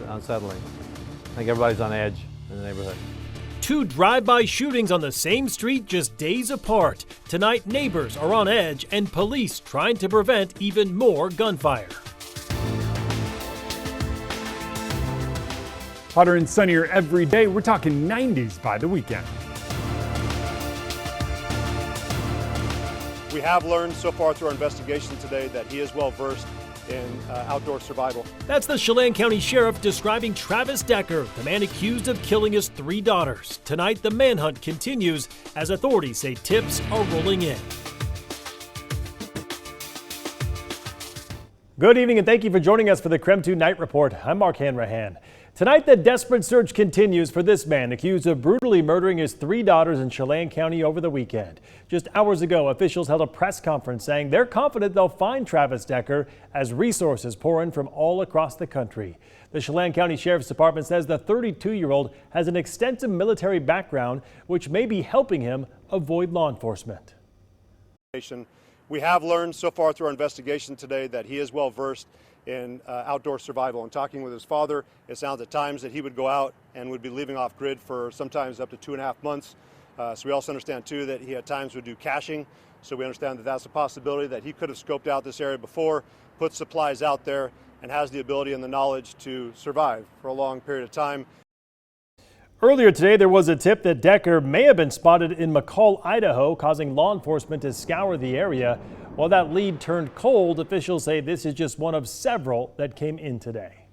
unsettling. I think everybody's on edge in the neighborhood. Two drive-by shootings on the same street just days apart. Tonight, neighbors are on edge and police trying to prevent even more gunfire. Hotter and sunnier every day. We're talking 90s by the weekend. We have learned so far through our investigation today that he is well versed in outdoor survival. That's the Chelan County Sheriff describing Travis Decker, the man accused of killing his 3 daughters. Tonight, the manhunt continues as authorities say tips are rolling in. Good evening and thank you for joining us for the KREM 2 Night Report. I'm Mark Hanrahan. Tonight, the desperate search continues for this man accused of brutally murdering his 3 daughters in Chelan County over the weekend. Just hours ago, officials held a press conference saying they're confident they'll find Travis Decker as resources pour in from all across the country. The Chelan County Sheriff's Department says the 32-year-old has an extensive military background, which may be helping him avoid law enforcement. We have learned so far through our investigation today that he is well versed in outdoor survival. And talking with his father, it sounds at times that he would go out and would be living off grid for sometimes up to 2.5 months. So we also understand too that he at times would do caching. So we understand that that's a possibility that he could have scoped out this area before, put supplies out there, and has the ability and the knowledge to survive for a long period of time. Earlier today, there was a tip that Decker may have been spotted in McCall, Idaho, causing law enforcement to scour the area. While that lead turned cold, officials say this is just one of several that came in today.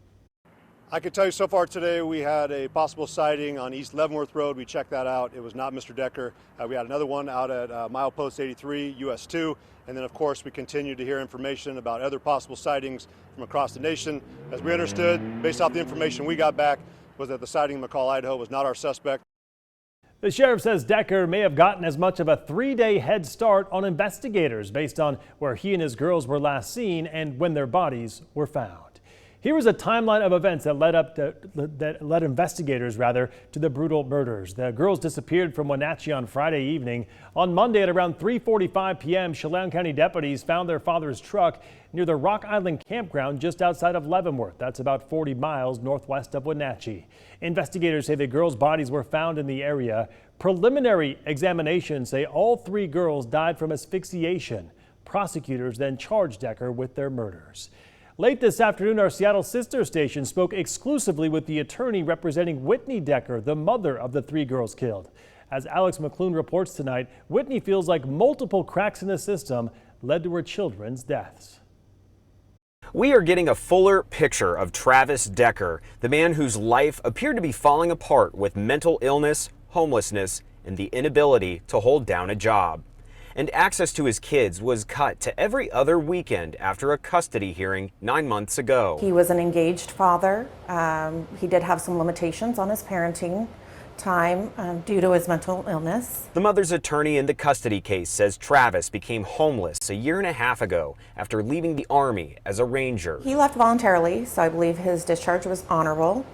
I can tell you so far today we had a possible sighting on East Leavenworth Road. We checked that out. It was not Mr. Decker. We had another one out at milepost 83, US 2. And then, of course, we continue to hear information about other possible sightings from across the nation. As we understood, based off the information we got back, was that the sighting in McCall, Idaho was not our suspect. The sheriff says Decker may have gotten as much of a 3-day head start on investigators based on where he and his girls were last seen and when their bodies were found. Here is a timeline of events that led investigators to the brutal murders. The girls disappeared from Wenatchee on Friday evening. On Monday at around 3:45 p.m., Chelan County deputies found their father's truck near the Rock Island campground just outside of Leavenworth. That's about 40 miles northwest of Wenatchee. Investigators say the girls' bodies were found in the area. Preliminary examinations say all 3 girls died from asphyxiation. Prosecutors then charged Decker with their murders. Late this afternoon, our Seattle sister station spoke exclusively with the attorney representing Whitney Decker, the mother of the 3 girls killed. As Alex McClune reports tonight, Whitney feels like multiple cracks in the system led to her children's deaths. We are getting a fuller picture of Travis Decker, the man whose life appeared to be falling apart with mental illness, homelessness, and the inability to hold down a job. And access to his kids was cut to every other weekend after a custody hearing 9 months ago. He was an engaged father. He did have some limitations on his parenting time due to his mental illness. The mother's attorney in the custody case says Travis became homeless a 1.5 years ago after leaving the Army as a Ranger. He left voluntarily, so I believe his discharge was honorable.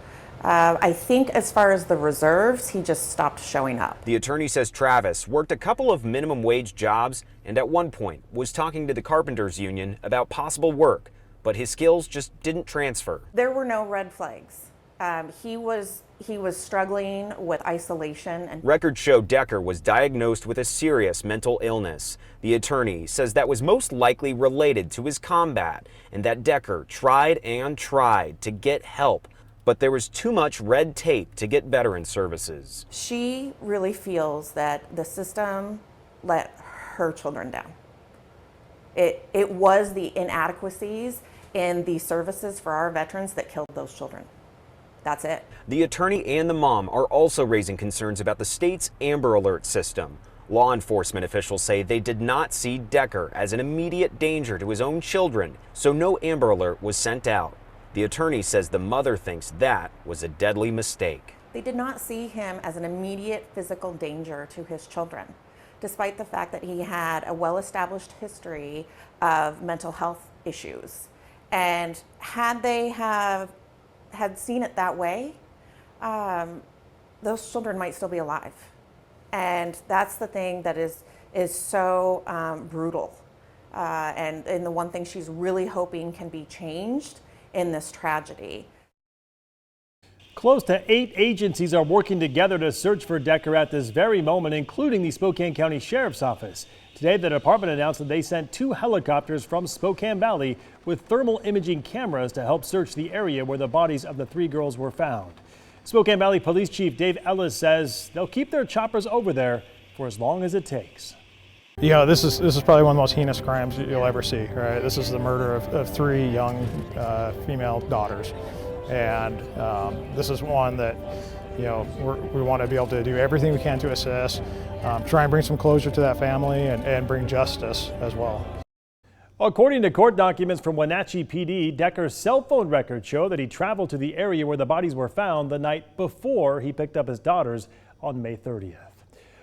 I think as far as the reserves, he just stopped showing up. The attorney says Travis worked a couple of minimum wage jobs and at one point was talking to the Carpenters Union about possible work, but his skills just didn't transfer. There were no red flags. He was struggling with isolation. And records show Decker was diagnosed with a serious mental illness. The attorney says that was most likely related to his combat and that Decker tried and tried to get help, but there was too much red tape to get veteran services. She really feels that the system let her children down. It was the inadequacies in the services for our veterans that killed those children. That's it. The attorney and the mom are also raising concerns about the state's Amber Alert system. Law enforcement officials say they did not see Decker as an immediate danger to his own children, so no Amber Alert was sent out. The attorney says the mother thinks that was a deadly mistake. They did not see him as an immediate physical danger to his children, despite the fact that he had a well-established history of mental health issues. And had they had seen it that way, those children might still be alive. And that's the thing that is so brutal. And the one thing she's really hoping can be changed in this tragedy. Close to 8 agencies are working together to search for Decker at this very moment, including the Spokane County Sheriff's Office. Today, the department announced that they sent 2 helicopters from Spokane Valley with thermal imaging cameras to help search the area where the bodies of the 3 girls were found. Spokane Valley Police Chief Dave Ellis says they'll keep their choppers over there for as long as it takes. You know, this is probably one of the most heinous crimes you'll ever see, right? This is the murder of 3 young female daughters. And this is one that, you know, we want to be able to do everything we can to assist, try and bring some closure to that family and bring justice as well. According to court documents from Wenatchee PD, Decker's cell phone records show that he traveled to the area where the bodies were found the night before he picked up his daughters on May 30th.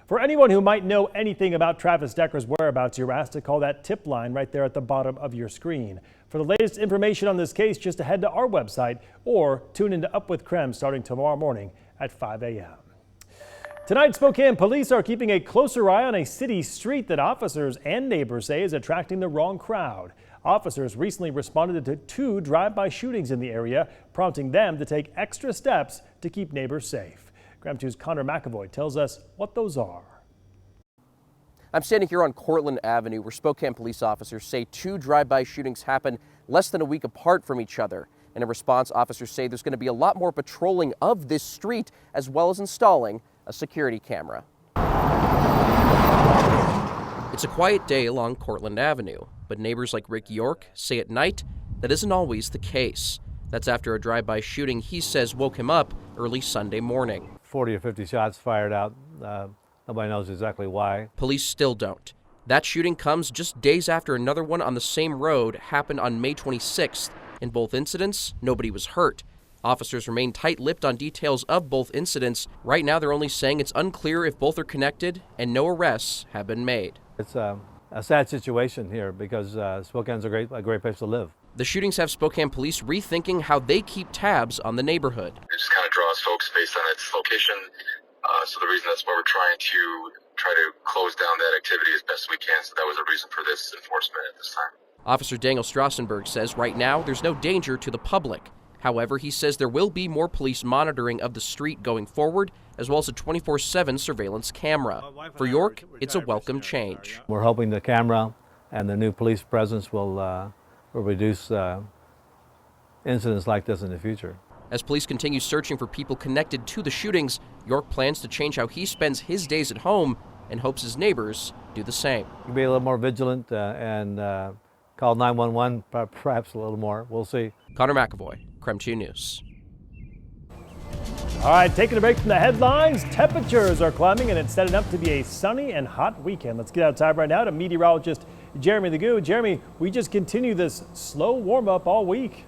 For anyone who might know anything about Travis Decker's whereabouts, you're asked to call that tip line right there at the bottom of your screen. For the latest information on this case, just head to our website or tune into Up with KREM starting tomorrow morning at 5 a.m. Tonight, Spokane police are keeping a closer eye on a city street that officers and neighbors say is attracting the wrong crowd. Officers recently responded to 2 drive-by shootings in the area, prompting them to take extra steps to keep neighbors safe. KREM 2's Connor McAvoy tells us what those are. I'm standing here on Cortland Avenue where Spokane police officers say 2 drive-by shootings happened less than a week apart from each other. In a response, officers say there's going to be a lot more patrolling of this street as well as installing a security camera. It's a quiet day along Cortland Avenue, but neighbors like Rick York say at night that isn't always the case. That's after a drive-by shooting he says woke him up early Sunday morning. 40 or 50 shots fired out. Nobody knows exactly why. Police still don't. That shooting comes just days after another one on the same road happened on May 26th. In both incidents, nobody was hurt. Officers remain tight-lipped on details of both incidents. Right now, they're only saying it's unclear if both are connected and no arrests have been made. It's a sad situation here because Spokane's a great place to live. The shootings have Spokane police rethinking how they keep tabs on the neighborhood. It just kind of draws folks based on its location. So the reason that's why we're trying to close down that activity as best we can. So that was a reason for this enforcement at this time. Officer Daniel Strassenberg says right now there's no danger to the public. However, he says there will be more police monitoring of the street going forward, as well as a 24/7 surveillance camera. For York, it's a welcome change. We're hoping the camera and the new police presence will reduce incidents like this in the future. As police continue searching for people connected to the shootings, York plans to change how he spends his days at home and hopes his neighbors do the same. Be a little more vigilant and call 911, perhaps a little more. We'll see. Connor McAvoy, KREM 2 News. All right, taking a break from the headlines. Temperatures are climbing and it's setting up to be a sunny and hot weekend. Let's get outside right now to meteorologist Jeremy the Goo. Jeremy, we just continue this slow warm up all week.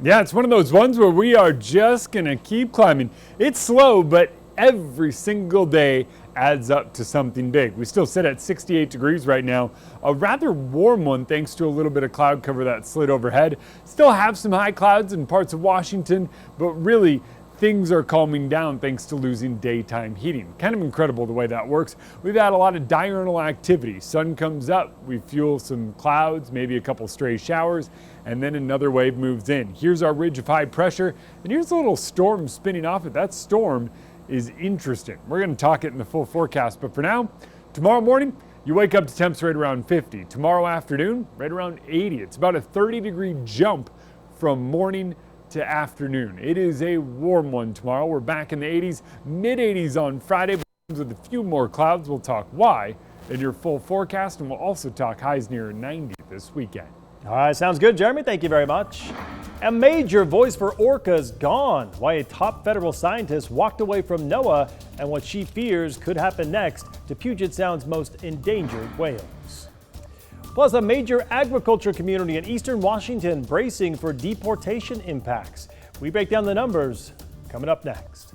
Yeah, it's one of those ones where we are just going to keep climbing. It's slow, but every single day adds up to something big. We still sit at 68 degrees right now. A rather warm one thanks to a little bit of cloud cover that slid overhead. Still have some high clouds in parts of Washington, but really things are calming down thanks to losing daytime heating. Kind of incredible the way that works. We've had a lot of diurnal activity. Sun comes up, we fuel some clouds, maybe a couple stray showers, and then another wave moves in. Here's our ridge of high pressure, and here's a little storm spinning off it. That storm is interesting. We're going to talk it in the full forecast, but for now, tomorrow morning, you wake up to temps right around 50. Tomorrow afternoon, right around 80. It's about a 30-degree jump from morning to afternoon. It is a warm one tomorrow. We're back in the 80s, mid-80s on Friday, with a few more clouds. We'll talk why in your full forecast, and we'll also talk highs near 90 this weekend. All right, sounds good, Jeremy. Thank you very much. A major voice for orcas gone. Why a top federal scientist walked away from NOAA and what she fears could happen next to Puget Sound's most endangered whales. Plus, a major agriculture community in eastern Washington bracing for deportation impacts. We break down the numbers coming up next.